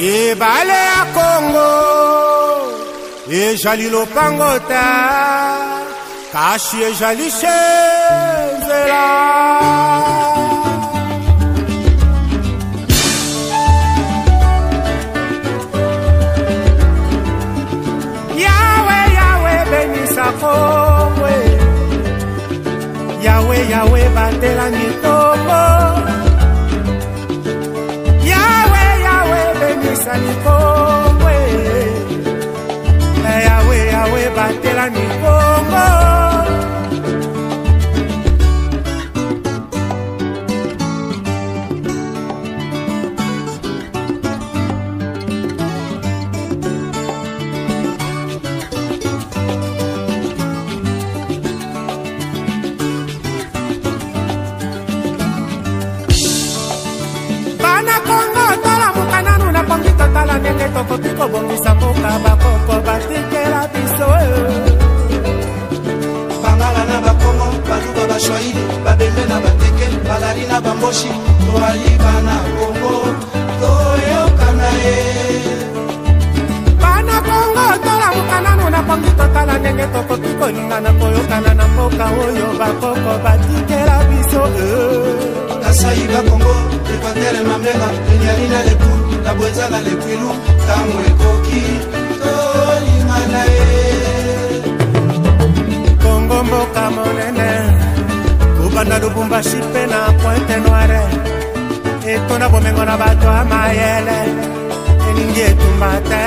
Ebale ya Congo ejali lopangota kashi ejali shenzela Yahweh benisa Congo Yahweh batela mitombo Yahweh benisa mitombo Yahweh batela mitombo Tala nenge toko tiko bongisa moka bakoko batikela biso Bangala na bakongo, baluba bashwaili, babembe na bateke, balari na bamboshi Toaliba na Kongo, toyokana Bana Kongo, tola mukananu na pongito tala nenge toko tiko ninga na koyokana na moka oyo bakoko batikela biso Kasaiba Kongo, Equatere Mamela, Enyalina Lepu La bweza le kwilu tamwe koki tolimana Kongo mboka monene Kubanda Lubumbashi pe na Pointe Noire Etona bomengo na bato amayele Eningi etumbate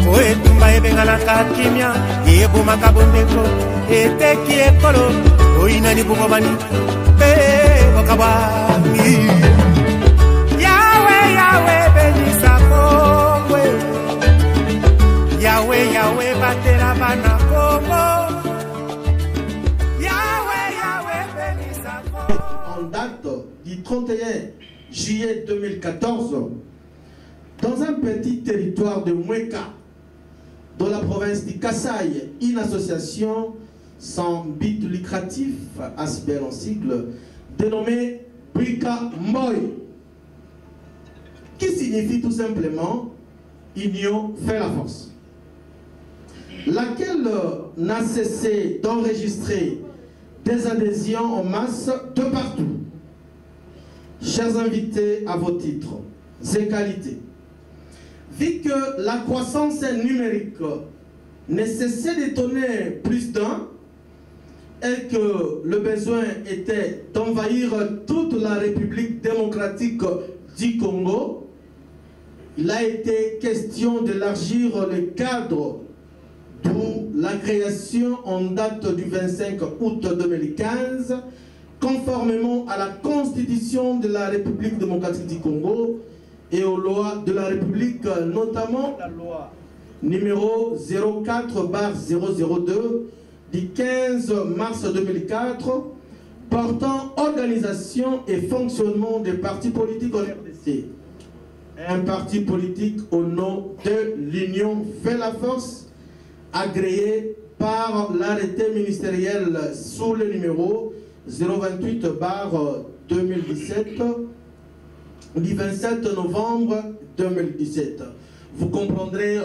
Oetumba ebenga na kakimia Ebuma kabondeko Eteki ekolo Oinani bumobani Yahweh benisa Congo Yahweh batela bana Congo Yahweh benisa Congo En date du 31 juillet 2014 dans un petit territoire de Mweka dans la province du Kasaï, une association sans but lucratif, ASBEL en sigle, dénommé Brika Mboy, qui signifie tout simplement Union fait la force, laquelle n'a cessé d'enregistrer des adhésions en masse de partout. Chers invités à vos titres et qualités, vu que la croissance numérique ne cessait d'étonner plus d'un, et que le besoin était d'envahir toute la République démocratique du Congo, il a été question d'élargir le cadre, d'où la création en date du 25 août 2015, conformément à la Constitution de la République démocratique du Congo et aux lois de la République, notamment la loi numéro 04/002 du 15 mars 2004 portant organisation et fonctionnement des partis politiques en RDC. Un parti politique au nom de l'Union fait la force, agréé par l'arrêté ministériel sous le numéro 028/2017 du 27 novembre 2017. Vous comprendrez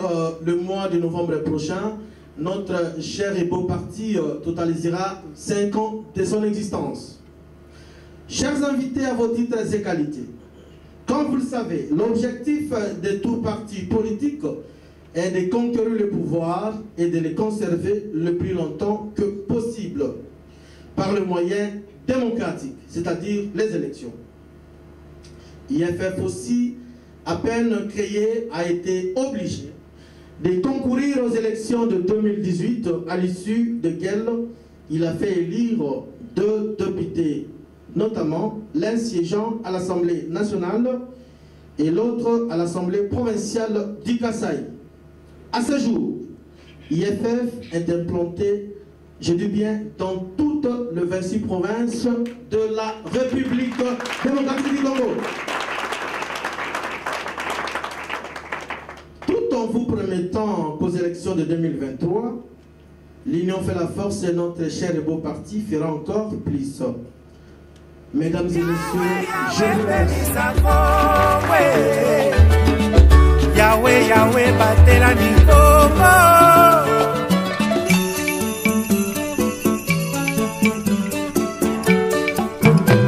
le mois de novembre prochain, notre cher et beau parti totalisera 5 ans de son existence. Chers invités à vos titres et qualités, comme vous le savez, l'objectif de tout parti politique est de conquérir le pouvoir et de le conserver le plus longtemps que possible par le moyen démocratique, c'est-à-dire les élections. IFF aussi, à peine créé, a été obligé de concourir aux élections de 2018, à l'issue desquelles il a fait élire 2 députés, notamment l'un siégeant à l'Assemblée nationale et l'autre à l'Assemblée provinciale du Kasaï. À ce jour, IFF est implanté, je dis bien, dans toutes les 26 provinces de la République démocratique du Congo. En vous promettant qu'aux élections de 2023, l'Union fait la force et notre cher et beau parti fera encore plus. Mesdames et messieurs, je vous laisse. Yahweh, Yahweh, batela mikongo.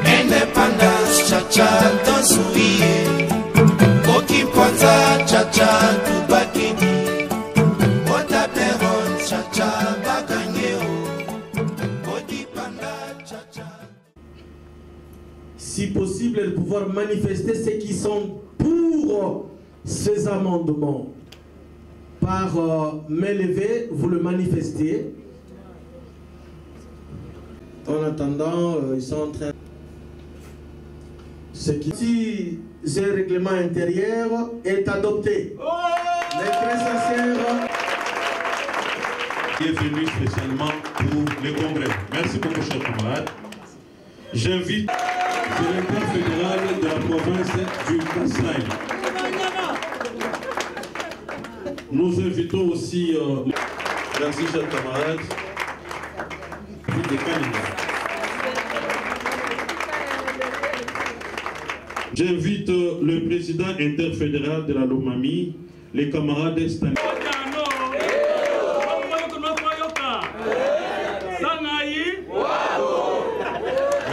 Indépendance, cha-cha, dansuie. Oki Kwanza, cha-cha, tubakini. Mota peron, cha-cha, baganyeo. Odi panda, cha-cha. Si possible, de pouvoir manifester ceux qui sont pour ces amendements. Par main levée, vous le manifestez. En attendant, ils sont en train... Ce qui est règlement intérieur est adopté. Les très sincères. Bienvenue spécialement pour le congrès. Merci beaucoup, chers camarades. J'invite le directeur fédéral de la province du Kasaï. Nous invitons aussi, merci chers camarades, des candidats. J'invite le président interfédéral de la Lomami, les camarades Stanislas.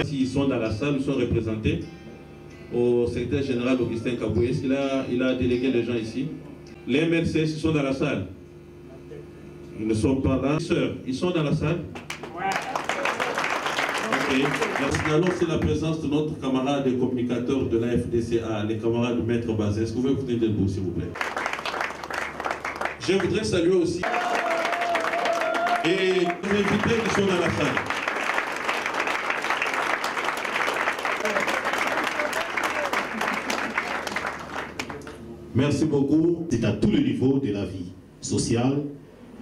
S'ils sont dans la salle, ils sont représentés. Au secrétaire général Augustin Kaboué, il a délégué les gens ici. Les MRCS sont dans la salle. Ils ne sont pas là. Sœurs, ils sont dans la salle? Ok. Merci. Alors, c'est la présence de notre camarade et communicateur de la FDCA, les camarades de Maître Bazin. Est-ce que vous pouvez venir debout, s'il vous plaît? Je voudrais saluer aussi et les invités qui sont dans la salle. Merci beaucoup. C'est à tous les niveaux de la vie sociale,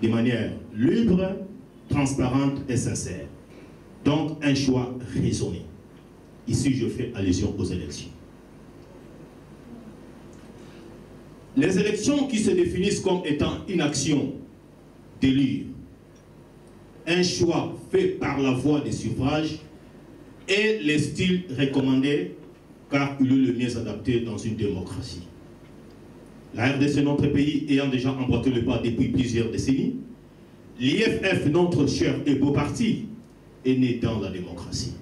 de manière libre, transparente et sincère. Donc, un choix raisonné. Ici, je fais allusion aux élections. Les élections qui se définissent comme étant une action d'élire, un choix fait par la voie des suffrages est le style recommandé car il est le mieux adapté dans une démocratie. La RDC, notre pays, ayant déjà emboîté le pas depuis plusieurs décennies, l'IFF, notre cher et beau parti, est né dans la démocratie.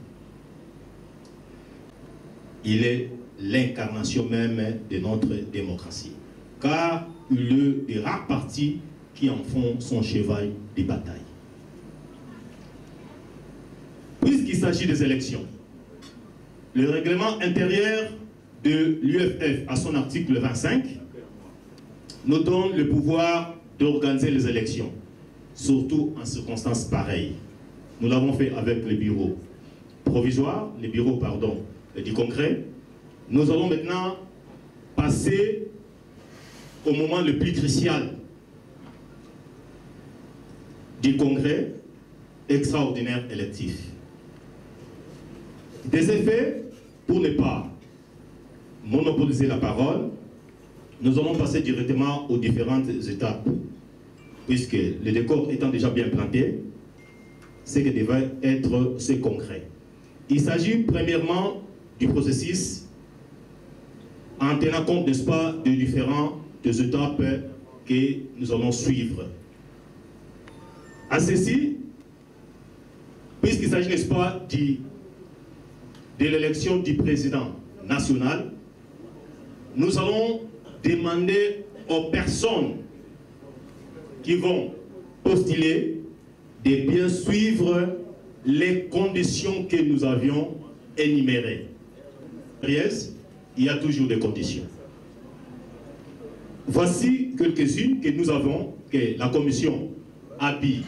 Il est l'incarnation même de notre démocratie, car il est des rares partis qui en font son cheval de bataille. Puisqu'il s'agit des élections, le règlement intérieur de l'UFF, à son article 25, nous donne le pouvoir d'organiser les élections, surtout en circonstances pareilles. Nous l'avons fait avec les bureaux provisoires, les bureaux, pardon, du congrès. Nous allons maintenant passer au moment le plus crucial du congrès extraordinaire électif. Des effets, pour ne pas monopoliser la parole, nous allons passer directement aux différentes étapes, puisque le décor étant déjà bien planté, ce qui devait être ce concret. Il s'agit premièrement du processus en tenant compte, n'est-ce pas, de différentes étapes que nous allons suivre. À ceci, puisqu'il s'agit, n'est-ce pas, de l'élection du président national, nous allons demander aux personnes qui vont postuler de bien suivre les conditions que nous avions énumérées. Il y a toujours des conditions. Voici quelques-unes que nous avons, que la commission a pu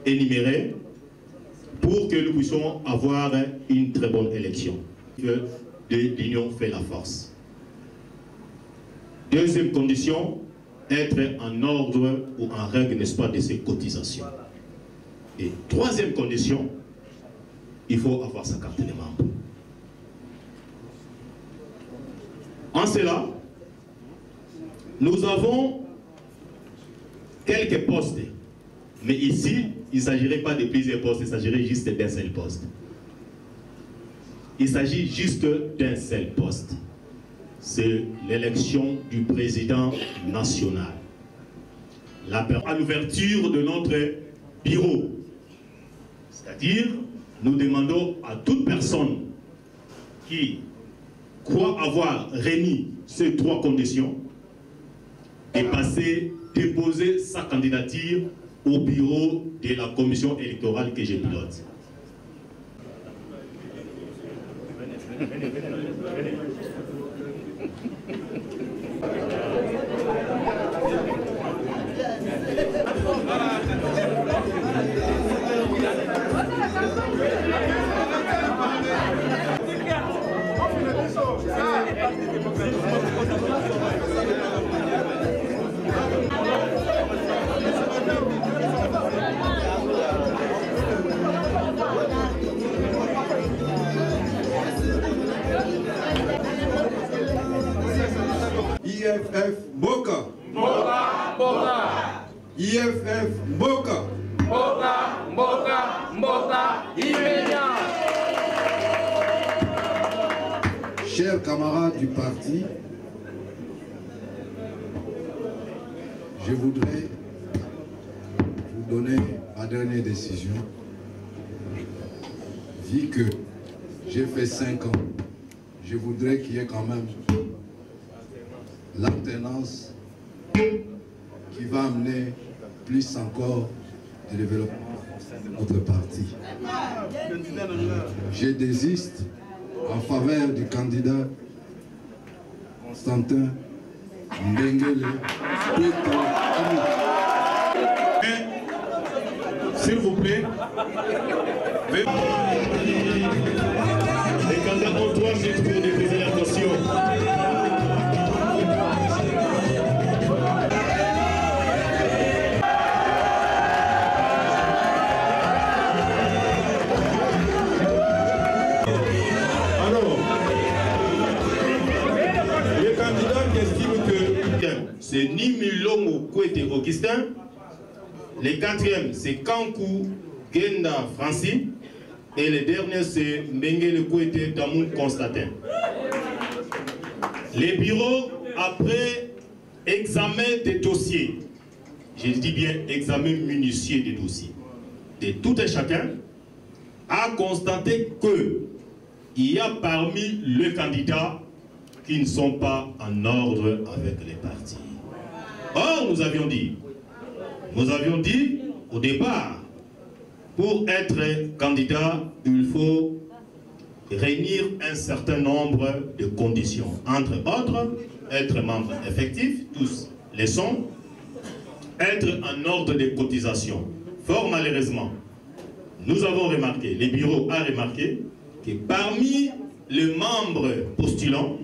énumérer pour que nous puissions avoir une très bonne élection. Que l'union fait la force. Deuxième condition, être en ordre ou en règle, n'est-ce pas, de ses cotisations. Et troisième condition, il faut avoir sa carte de membre. En cela, nous avons quelques postes. Mais ici, il ne s'agirait pas de plusieurs postes, il s'agirait juste d'un seul poste. Il s'agit juste d'un seul poste. C'est l'élection du président national. À l'ouverture de notre bureau. C'est-à-dire, nous demandons à toute personne qui croit avoir réuni ces 3 conditions de passer, déposer sa candidature au bureau de la commission électorale que je pilote. IFF Mboka. Mboka, Mboka. IFF Mboka. Mboka, Mboka, Mboka, Imenya. Chers camarades du parti, je voudrais vous donner ma dernière décision. Vu que j'ai fait 5 ans, je voudrais qu'il y ait quand même l'alternance qui va amener plus encore de développement à notre parti. Je désiste en faveur du candidat Constantin Mbengele. S'il vous plaît. Les candidats ont 3 minutes pour déposer la caution. C'est Nimilongo Kwete Augustin. Le 4e, c'est Kankou Genda Francis. Et le dernier, c'est Mbengele Kwete Damoun Constantin. Les bureaux, après examen des dossiers, je dis bien examen minutieux des dossiers, de tout et chacun, a constaté qu'il y a parmi les candidats qui ne sont pas en ordre avec les partis. Or, nous avions dit au départ, pour être candidat, il faut réunir un certain nombre de conditions. Entre autres, être membre effectif, tous les sont, être en ordre de cotisation. Fort malheureusement, nous avons remarqué, le bureau a remarqué, que parmi les membres postulants,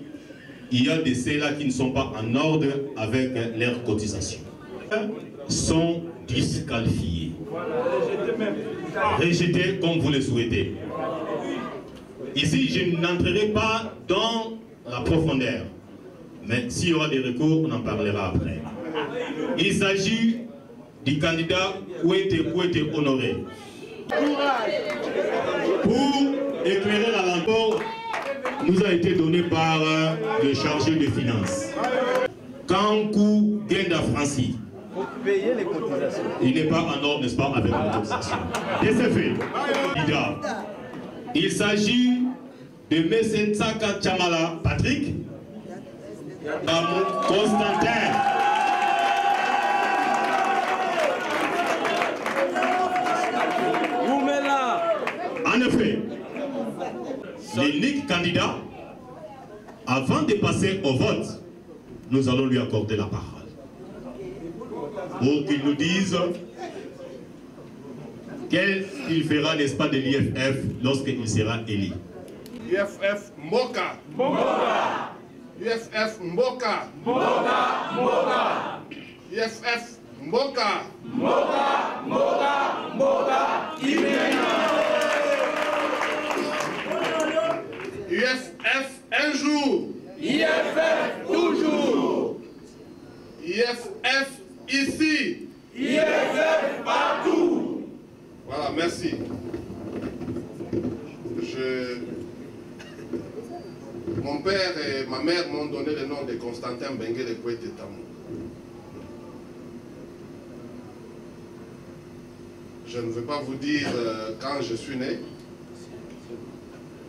il y a de ceux-là qui ne sont pas en ordre avec leurs cotisations. Sont disqualifiés. Rejetés comme vous le souhaitez. Ici, je n'entrerai pas dans la profondeur. Mais s'il y aura des recours, on en parlera après. Il s'agit du candidat Kwete Honoré. Pour éclairer la langue, nous a été donné par le chargé des finances. Kankou Genda Francis. Payer les cotisations. Il n'est pas en ordre, n'est-ce pas, avec les cotisations. Et c'est fait. Il s'agit de M. Tsaka Chamala Patrick, Constantin. En effet, l'unique candidat, avant de passer au vote, nous allons lui accorder la parole. Pour qu'il nous dise qu'est-ce qu'il fera, n'est-ce pas, de l'IFF lorsqu'il sera élu. IFF Mboka. Mboka. IFF Mboka. Mboka, Mboka. IFF Mboka. Mboka, Mboka, Mboka, Imenya. IFF un jour. IFF toujours. IFF ici. IFF partout. Voilà, merci. Mon père et ma mère m'ont donné le nom de Constantin Benguele Kwete Tamou. Je ne vais pas vous dire quand je suis né,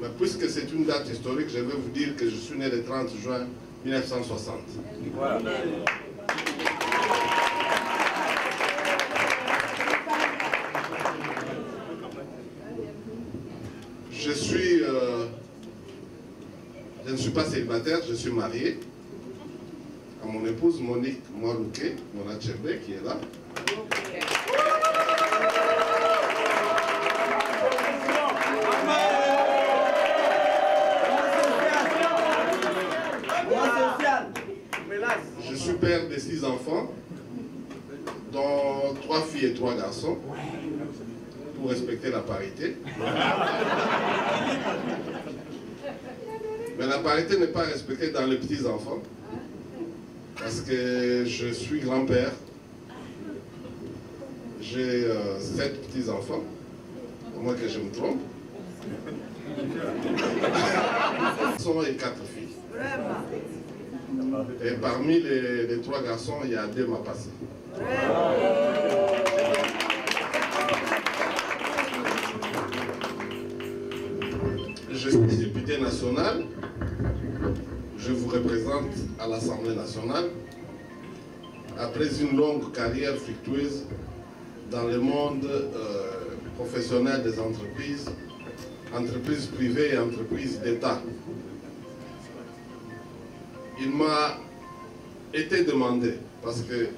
mais puisque c'est une date historique, je vais vous dire que je suis né le 30 juin 1960. Voilà. Je ne suis pas célibataire, je suis marié à mon épouse Monique Moualouké, Mona Tchebe, qui est là. Je suis père de 6 enfants, dont 3 filles et 3 garçons, pour respecter la parité. Mais la parité n'est pas respectée dans les petits enfants, parce que je suis grand-père. J'ai 7 petits enfants, au moins que je me trompe. Garçons et 4 filles. Et parmi les 3 garçons, il y a 2 Mapassé. Je suis député national. Je vous représente à l'Assemblée nationale. Après une longue carrière fructueuse dans le monde professionnel des entreprises, entreprises privées et entreprises d'État. Il m'a été demandé, parce que,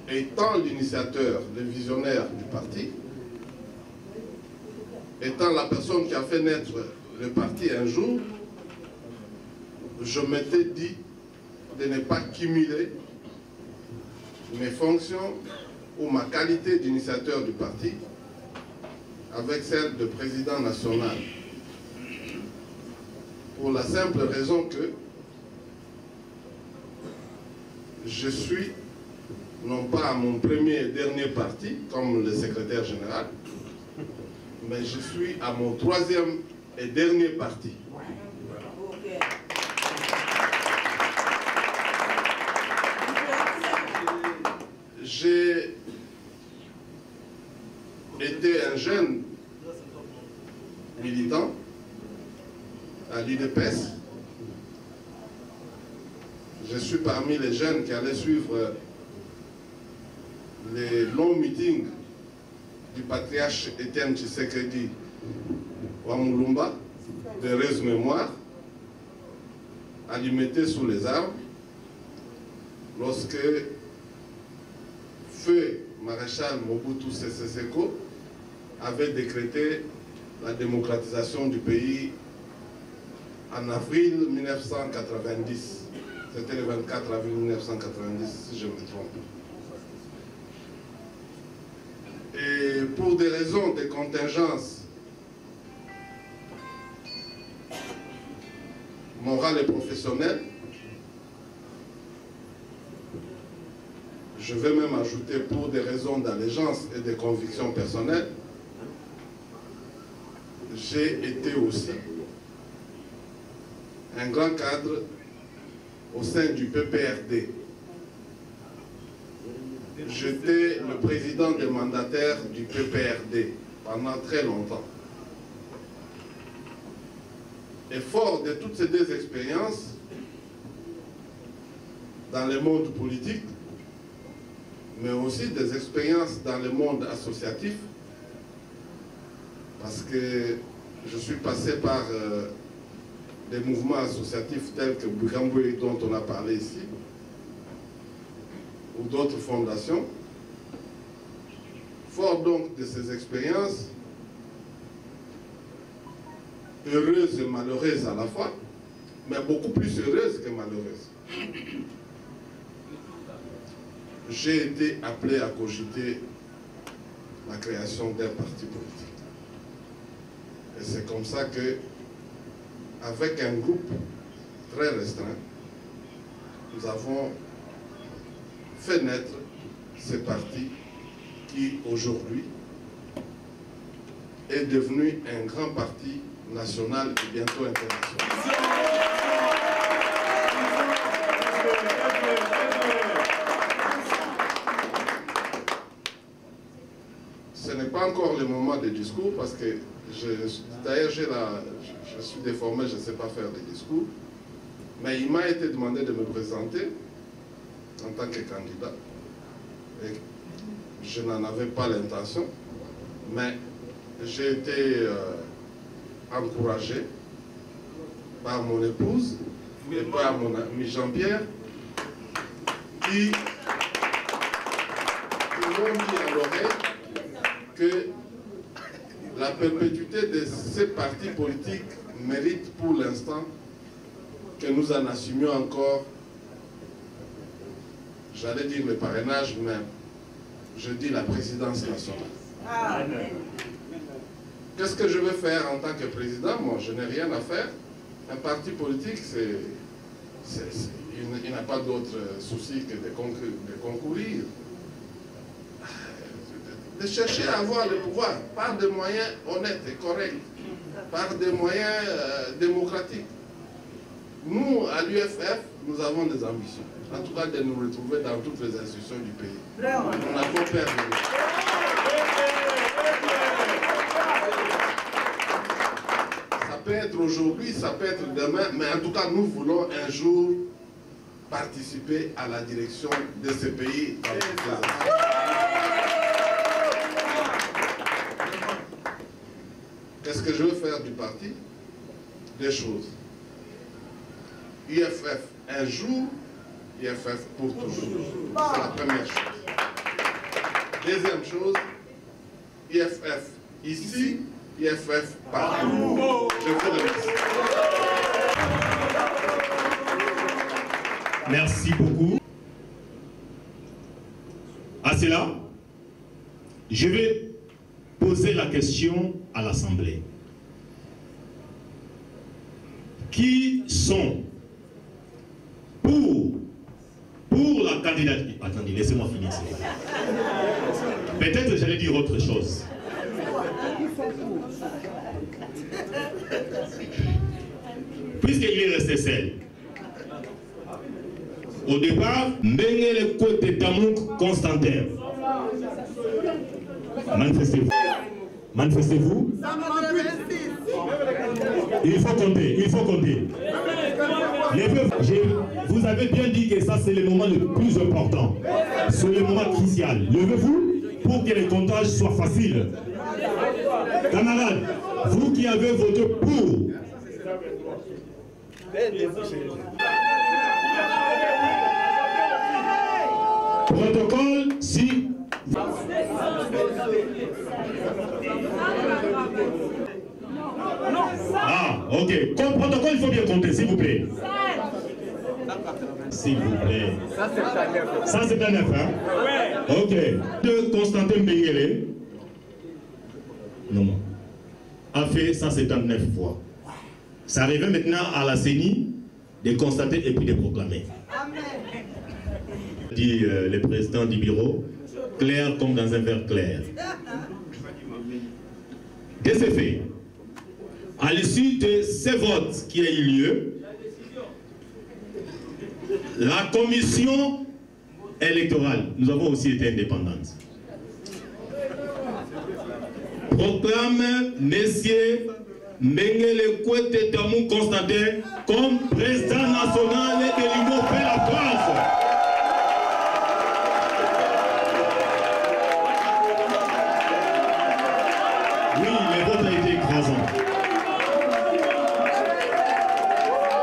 étant l'initiateur, le visionnaire du parti, étant la personne qui a fait naître le parti un jour, je m'étais dit de ne pas cumuler mes fonctions ou ma qualité d'initiateur du parti avec celle de président national. Pour la simple raison que je suis non pas à mon premier et dernier parti, comme le secrétaire général, mais je suis à mon 3e et dernier parti. J'ai été un jeune militant à l'UDPS. Je suis parmi les jeunes qui allaient suivre les longs meetings du patriarche Étienne Tshisekedi Wamulumba, de heureuse mémoire, à l'y mettre sous les arbres, lorsque feu maréchal Mobutu Sese Seko avait décrété la démocratisation du pays en avril 1990. C'était le 24 avril 1990, si je me trompe. Et pour des raisons de contingence morale et professionnelle, je vais même ajouter pour des raisons d'allégeance et de convictions personnelles, j'ai été aussi un grand cadre au sein du PPRD. J'étais le président des mandataires du PPRD pendant très longtemps. Et fort de toutes ces 2 expériences dans le monde politique, mais aussi des expériences dans le monde associatif, parce que je suis passé par des mouvements associatifs tels que Bukambwe, dont on a parlé ici, ou d'autres fondations. Fort donc de ces expériences, heureuses et malheureuses à la fois, mais beaucoup plus heureuses que malheureuses, j'ai été appelé à cogiter la création d'un parti politique. Et c'est comme ça que, avec un groupe très restreint, nous avons fait naître ce parti qui, aujourd'hui, est devenu un grand parti nationale et bientôt internationale. Ce n'est pas encore le moment des discours parce que d'ailleurs je suis déformé, je ne sais pas faire des discours, mais il m'a été demandé de me présenter en tant que candidat. Et je n'en avais pas l'intention, mais j'ai été encouragé par mon épouse et par mon ami Jean-Pierre qui m'ont dit à l'oreille que la perpétuité de ces partis politiques mérite pour l'instant que nous en assumions encore, j'allais dire le parrainage, mais je dis la présidence nationale. Qu'est-ce que je vais faire en tant que président? Moi, je n'ai rien à faire. Un parti politique, il n'a pas d'autre souci que de concourir. De chercher à avoir le pouvoir par des moyens honnêtes et corrects, par des moyens démocratiques. Nous, à l'UFF, nous avons des ambitions. En tout cas, de nous retrouver dans toutes les institutions du pays. Nous n'avons perdu. Ça peut être aujourd'hui, ça peut être demain, mais en tout cas, nous voulons un jour participer à la direction de ce pays. Qu'est-ce que je veux faire du parti? Des choses. IFF un jour, IFF pour toujours. C'est la première chose. Deuxième chose, IFF ici, IFF partout. Je vous remercie. Merci beaucoup. À cela, je vais poser la question à l'Assemblée. Qui sont pour la candidature? Attendez, laissez-moi finir. Peut-être j'allais dire autre chose. Puisqu'il est resté seul. Au départ, Mbengele Côté Tamouk Constantin. Manifestez-vous. Manifestez-vous. Il faut compter, il faut compter. Vous avez bien dit que ça c'est le moment le plus important. C'est le moment crucial. Levez-vous pour que le comptage soit facile. Camarades, vous qui avez voté pour. Protocole, si. Ah, ok. Comme protocole, il faut bien compter, s'il vous plaît. S'il vous plaît. Ça, c'est un 9, hein? Ok. De Constantin Mbengele, non, a fait 179 voix. Ça arrive maintenant à la CENI de constater et puis de proclamer. Dit le président du bureau, clair comme dans un verre clair. De ce fait, à l'issue de ces votes qui a eu lieu, la commission électorale, nous avons aussi été indépendante, proclame Messieurs Mbengele Côté Tamouk Constantin comme président national de l'Union pour la France. Oui, le vote a été écrasant.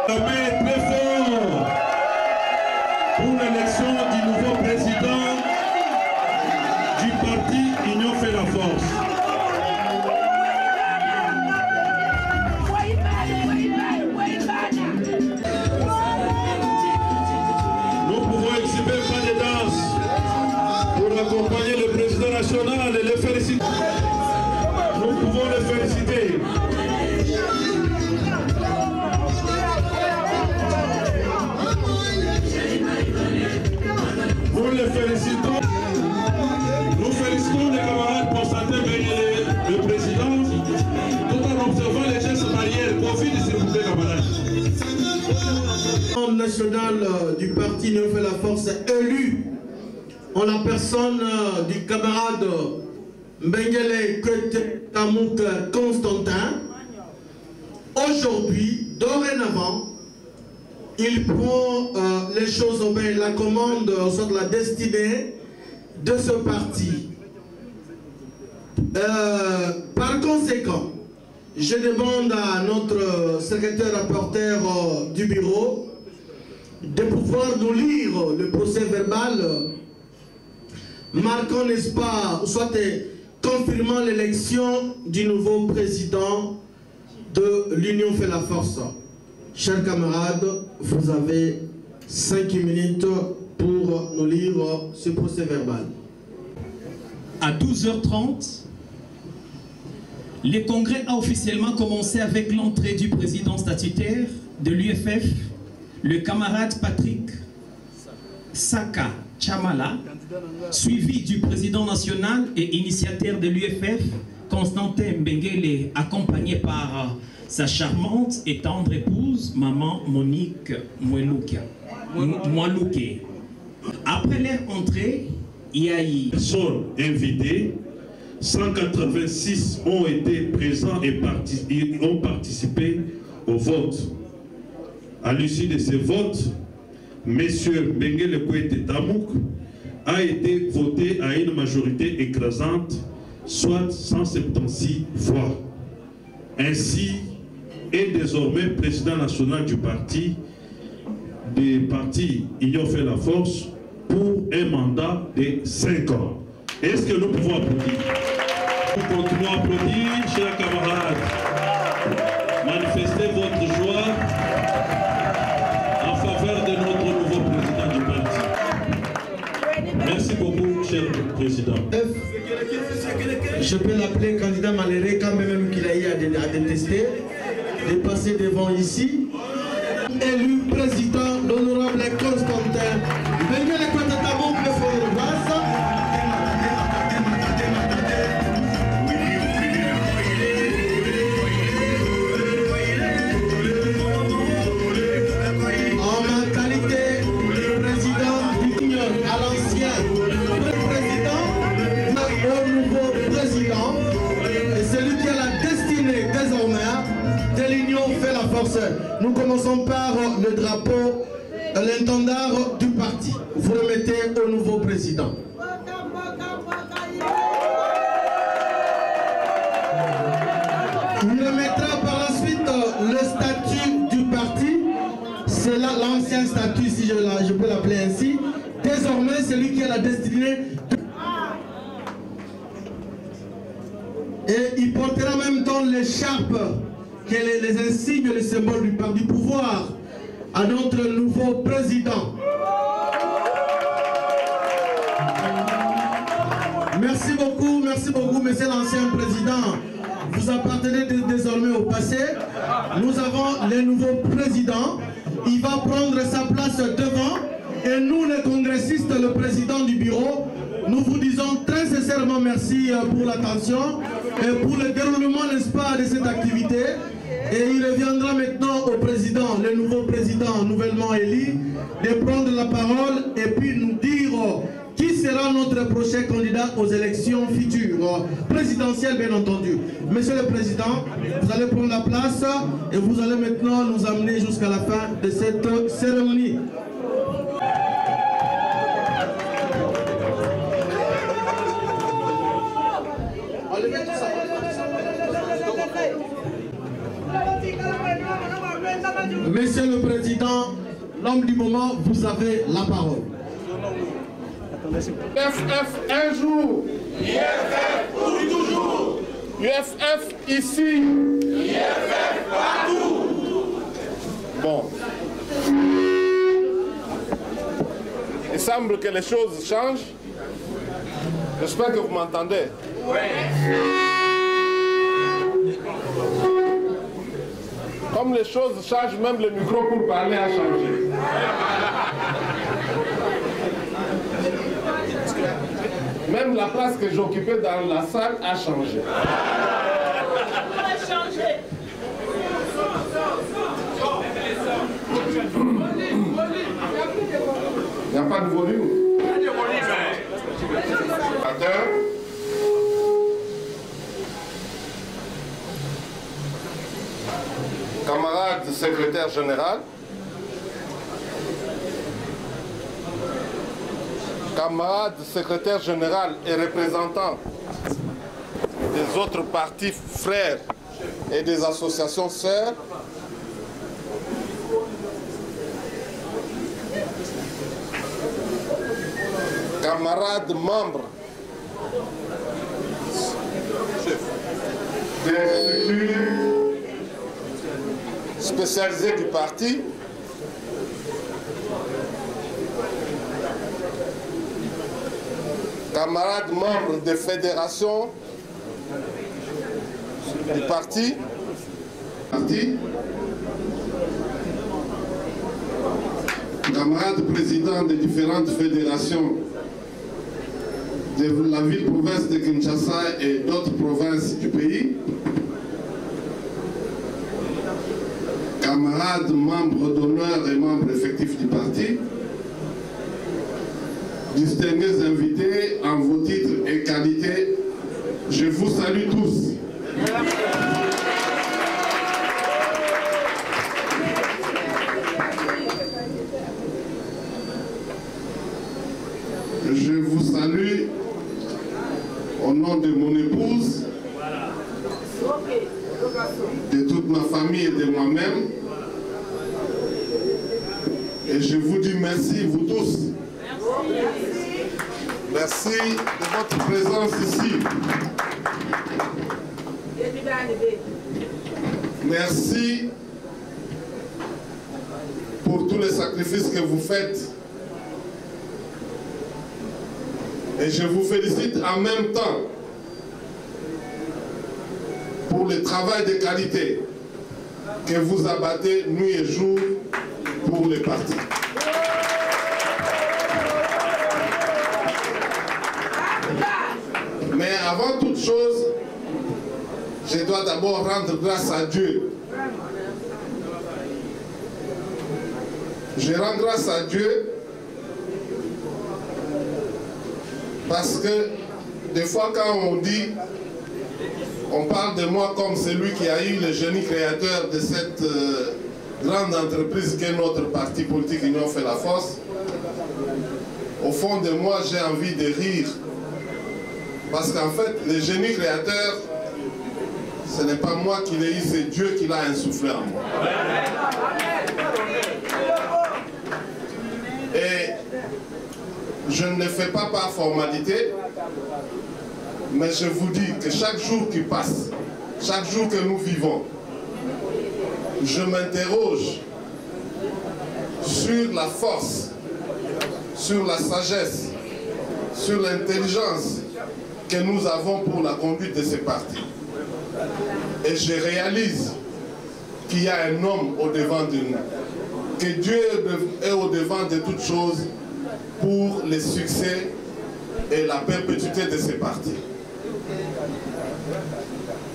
Très fort pour l'élection du nouveau président du parti Union fait la force. Nous pouvons exhiber pas de danse pour accompagner le président national et le féliciter. Nous pouvons le féliciter. Pour le féliciter. National du parti Union fait la force élu en la personne du camarade Mbengele Kwete Tamouk Constantin. Aujourd'hui, dorénavant, il prend les choses en main, la commande sur la destinée de ce parti. Par conséquent, je demande à notre secrétaire rapporteur du bureau de pouvoir nous lire le procès verbal marquant, n'est-ce pas, soit confirmant l'élection du nouveau président de l'Union fait la force. Chers camarades, vous avez 5 minutes pour nous lire ce procès verbal. À 12h30, le congrès a officiellement commencé avec l'entrée du président statutaire de l'UFF, le camarade Patrick Saka Chamala, suivi du président national et initiateur de l'UFF, Constantin Mbengele, accompagné par sa charmante et tendre épouse, maman Monique Mouelouke. Après leur entrée, il y a eu personnes invitées, 186 ont été présents et ont participé au vote. À l'issue de ces votes, M. Mbengele Kwete Tamouk a été voté à une majorité écrasante, soit 176 voix. Ainsi est désormais président national du parti Union fait la force pour un mandat de 5 ans. Est-ce que nous pouvons applaudir? Nous continuons à applaudir, chers camarades. Manifestez votre joie en faveur de notre nouveau président du parti. Merci beaucoup, cher président. Je peux l'appeler candidat malheureux quand même qu'il a eu à détester, de passer devant ici. Élu président, l'honorable Constantin Mbengele Kwete Tamouk, le fond de base. En ma qualité de président du Union à l'ancien président, au nouveau président, et celui qui a la destinée désormais de l'Union fait la force. Nous commençons par le drapeau, l'intendard du parti. Vous remettez au nouveau président. Il remettra par la suite le statut du parti. C'est là l'ancien statut, si je peux l'appeler ainsi. Désormais, c'est lui qui a la destinée. Et il portera en même temps l'écharpe, qui est les insignes, les symboles du pouvoir, à notre nouveau président. Merci beaucoup, monsieur l'ancien président. Vous appartenez désormais au passé. Nous avons le nouveau président. Il va prendre sa place devant. Et nous, les congressistes, le président du bureau, nous vous disons très sincèrement merci pour l'attention et pour le déroulement, n'est-ce pas, de cette activité. Et il reviendra maintenant au président, le nouveau président nouvellement élu, de prendre la parole et puis nous dire qui sera notre prochain candidat aux élections futures, présidentielles bien entendu. Monsieur le Président, vous allez prendre la place et vous allez maintenant nous amener jusqu'à la fin de cette cérémonie. Monsieur le Président, l'homme du moment, vous avez la parole. UFF un jour. UFF pour toujours. UFF ici. UFF partout. Bon. Il semble que les choses changent. J'espère que vous m'entendez. Oui. Comme les choses changent, même le micro pour parler a changé. Même la place que j'occupais dans la salle a changé. pas de volume. Camarade secrétaire général, camarades secrétaire général et représentants des autres partis frères et des associations sœurs, camarades membres des structures spécialisées du parti, camarades membres des fédérations du parti, camarades présidents des différentes fédérations de la ville-province de Kinshasa et d'autres provinces du pays, camarades membres d'honneur et membres effectifs du parti, distingués invités en vos titres et qualités, je vous salue tous. Je vous salue au nom de mon épouse, de toute ma famille et de moi-même. Et je vous dis merci, vous tous. Merci de votre présence ici. Merci pour tous les sacrifices que vous faites. Et je vous félicite en même temps pour le travail de qualité que vous abattez nuit et jour pour les partis. Mais avant toute chose, je dois d'abord rendre grâce à Dieu. Je rends grâce à Dieu parce que des fois quand on dit, on parle de moi comme celui qui a eu le génie créateur de cette grande entreprise qu'est notre parti politique Union fait la force, au fond de moi j'ai envie de rire. Parce qu'en fait, le génie créateur, ce n'est pas moi qui l'ai eu, c'est Dieu qui l'a insufflé en moi. Et je ne le fais pas par formalité, mais je vous dis que chaque jour qui passe, chaque jour que nous vivons, je m'interroge sur la force, sur la sagesse, sur l'intelligence que nous avons pour la conduite de ces partis. Et je réalise qu'il y a un homme au-devant de nous, que Dieu est au-devant de toutes choses pour le succès et la perpétuité de ces partis.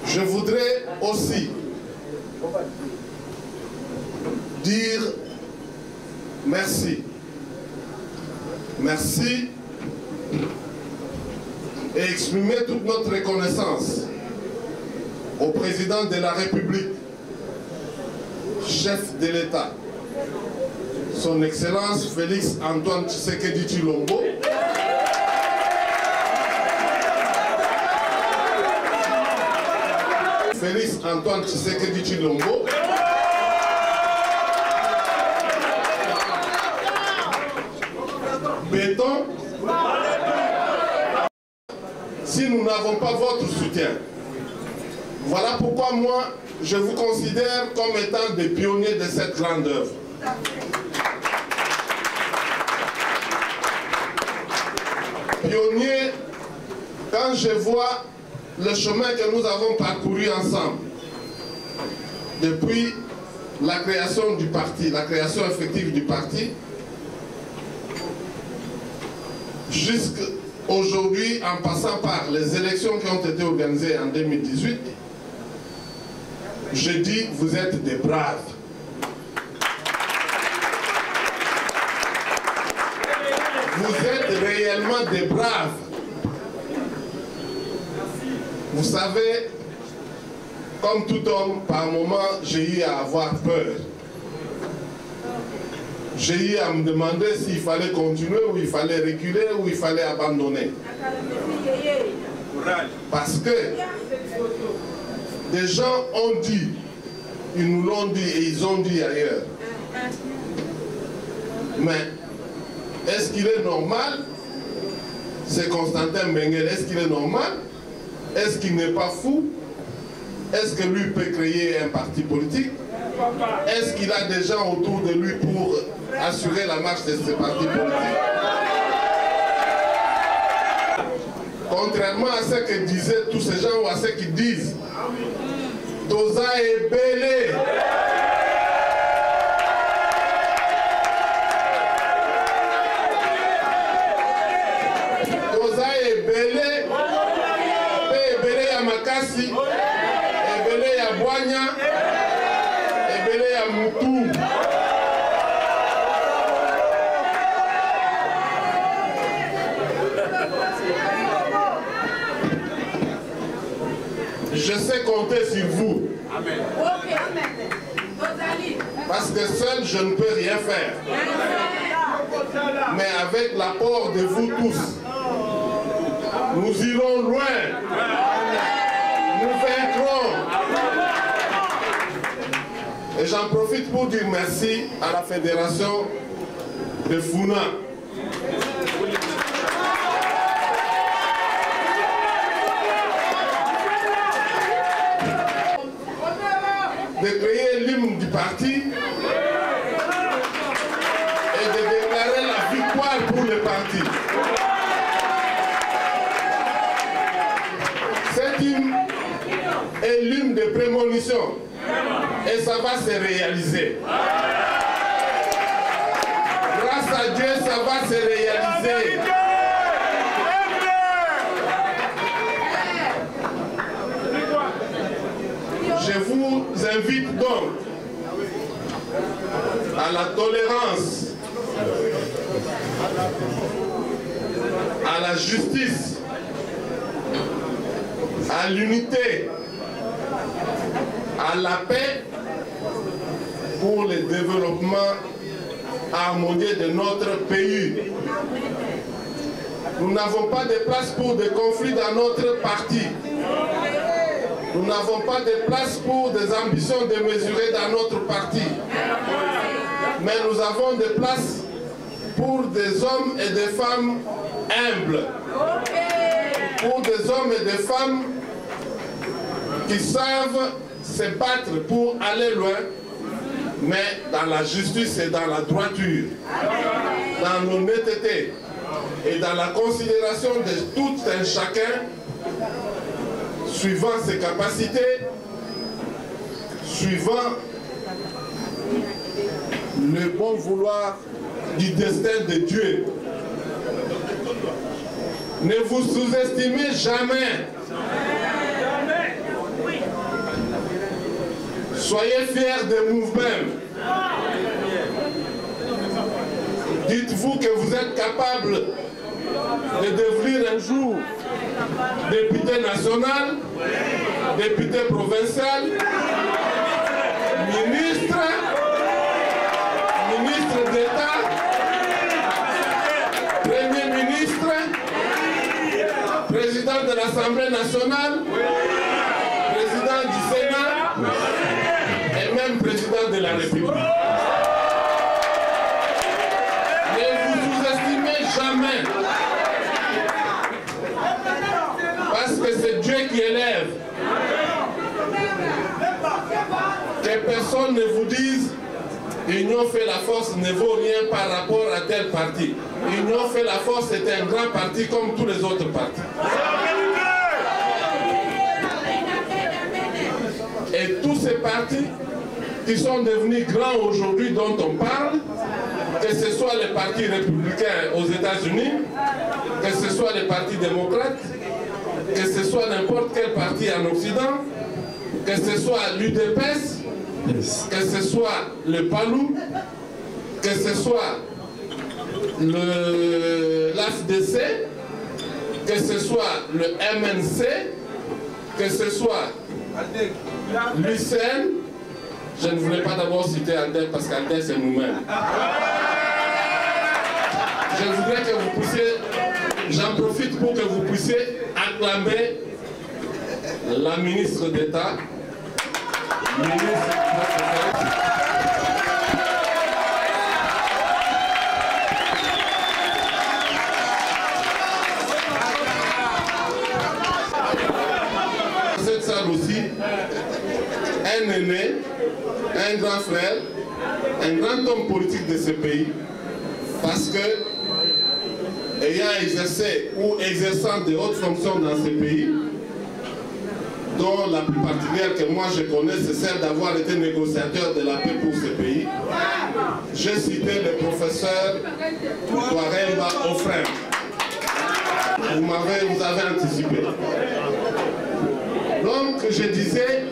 Je voudrais aussi dire merci. Merci et exprimer toute notre reconnaissance au président de la République, chef de l'État, son Excellence Félix Antoine Tshisekedi Tshilombo, Félix Antoine Tshisekedi Tshilombo, béton, si nous n'avons pas votre soutien. Voilà pourquoi moi, je vous considère comme étant des pionniers de cette grande œuvre. Pionniers, quand je vois le chemin que nous avons parcouru ensemble, depuis la création du parti, la création effective du parti, jusqu'aujourd'hui, en passant par les élections qui ont été organisées en 2018, je dis, vous êtes des braves. vraiment des braves. Vous savez, comme tout homme, par moment, j'ai eu à avoir peur. J'ai eu à me demander s'il fallait continuer ou il fallait reculer ou il fallait abandonner. Parce que des gens ont dit, ils nous l'ont dit et ils ont dit ailleurs. Mais est-ce qu'il est normal? C'est Constantin Benguel, est-ce qu'il est normal? Est-ce qu'il n'est pas fou? Est-ce que lui peut créer un parti politique? Est-ce qu'il a des gens autour de lui pour assurer la marche de ce parti politique? Contrairement à ce que disaient tous ces gens ou à ce qu'ils disent, Toza est belé. Toza est belé. Belé ya Makasi. Belé ya Boigna. Belé ya Moutou. Je sais compter sur vous. Amen. Parce que seul, je ne peux rien faire. Mais avec l'apport de vous tous, nous irons loin. Nous vaincrons. Et j'en profite pour dire merci à la fédération de Funa. De créer l'hymne du parti et de déclarer la victoire pour le parti. Cet hymne est l'hymne de prémonition et ça va se réaliser. Grâce à Dieu, ça va se réaliser. Je vous invite donc à la tolérance, à la justice, à l'unité, à la paix pour le développement harmonieux de notre pays. Nous n'avons pas de place pour des conflits dans notre parti. Nous n'avons pas de place pour des ambitions démesurées dans notre parti. Mais nous avons des places pour des hommes et des femmes humbles. Pour des hommes et des femmes qui savent se battre pour aller loin, mais dans la justice et dans la droiture, dans l'honnêteté et dans la considération de tout un chacun, suivant ses capacités, suivant le bon vouloir du destin de Dieu. Ne vous sous-estimez jamais. Soyez fiers de vous-même. Dites-vous que vous êtes capable de devenir un jour député national, député provincial, ministre d'État, Premier ministre, président de l'Assemblée nationale, président du Sénat et même président de la République. Ne vous sous-estimez jamais. Parce que c'est Dieu qui élève. Que personne ne vous dise Union fait la force ne vaut rien par rapport à tel parti. Union fait la force est un grand parti comme tous les autres partis. Et tous ces partis qui sont devenus grands aujourd'hui dont on parle, que ce soit les partis républicains aux États-Unis, que ce soit les partis démocrates, que ce soit n'importe quel parti en Occident, que ce soit l'UDPS, que ce soit le PALU, que ce soit l'AFDC, que ce soit le MNC, que ce soit l'UCN. Je ne voulais pas d'abord citer Alder parce qu'Alder c'est nous-mêmes. Je voudrais que vous puissiez, j'en profite pour que vous puissiez acclamer la ministre d'État, cette salle aussi, un aîné, un grand frère, un grand homme politique de ce pays, parce que, ayant exercé ou exerçant de hautes fonctions dans ce pays, dont la plus particulière que moi je connais, c'est celle d'avoir été négociateur de la paix pour ce pays, j'ai cité le professeur Touaremba Ofrem. Vous avez anticipé. Donc je disais,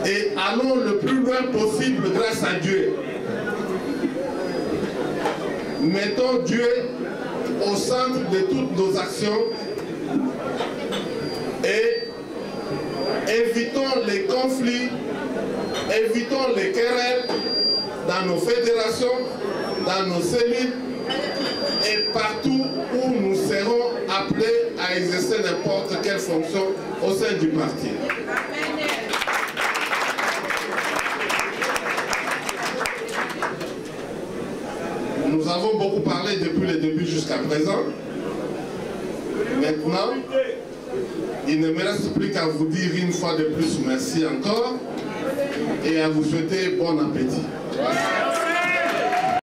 et allons le plus loin possible grâce à Dieu. Mettons Dieu au centre de toutes nos actions et évitons les conflits, évitons les querelles dans nos fédérations, dans nos cellules et partout où nous serons appelés à exercer n'importe quelle fonction au sein du parti. Nous avons beaucoup parlé depuis le début jusqu'à présent. Maintenant, il ne me reste plus qu'à vous dire une fois de plus merci encore et à vous souhaiter bon appétit.